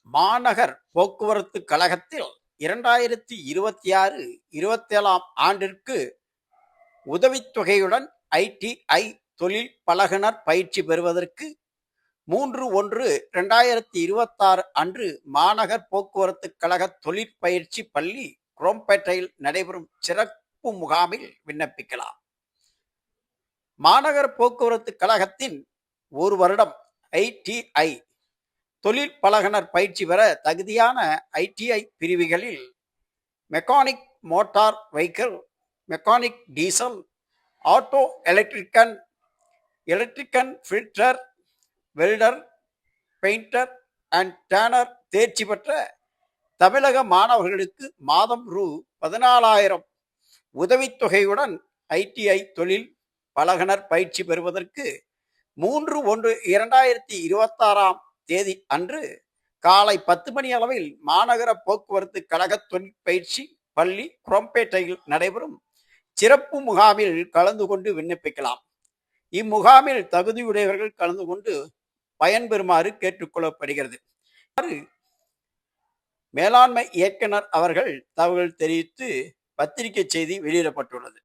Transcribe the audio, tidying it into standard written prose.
மாநகர் போக்குவரத்து கழகத்தில் 2026-27ஆம் ஆண்டிற்கு உதவித்தொகையுடன் ஐடிஐ தொழில் பழகுனர் பயிற்சி பெறுவதற்கு 3/1/2026 அன்று மாநகர் போக்குவரத்து கழக தொழிற்பயிற்சி பள்ளி குரோம்பேட்டையில் நடைபெறும் சிறப்பு முகாமில் விண்ணப்பிக்கலாம். மாநகர் போக்குவரத்து கழகத்தின் ஒரு வருடம் ஐடிஐ தொழில் பழகுனர் பயிற்சி பெற தகுதியான ஐடிஐ பிரிவுகளில் mechanic motor vehicle, mechanic diesel, auto electrician fitter, welder, painter and turner தேர்ச்சி பெற்ற தமிழக மாணவர்களுக்கு மாதம் ரூ. 14,000 உதவித்தொகையுடன் ஐடிஐ தொழில் பழகுனர் பயிற்சி பெறுவதற்கு 3/1/2026ஆம் தேதி அன்று காலை 10 மணி அளவில் மாநகர போக்குவரத்து கழக தொழிற்பயிற்சி பள்ளி குரோம்பேட்டையில் நடைபெறும் சிறப்பு முகாமில் கலந்து கொண்டு விண்ணப்பிக்கலாம். இம்முகாமில் தகுதியுடையவர்கள் கலந்து கொண்டு பயன்பெறுமாறு கேட்டுக்கொள்ளப்படுகிறது. மேலாண்மை இயக்குனர் அவர்கள் தகவல் தெரிவித்து பத்திரிகை செய்தி வெளியிடப்பட்டுள்ளது.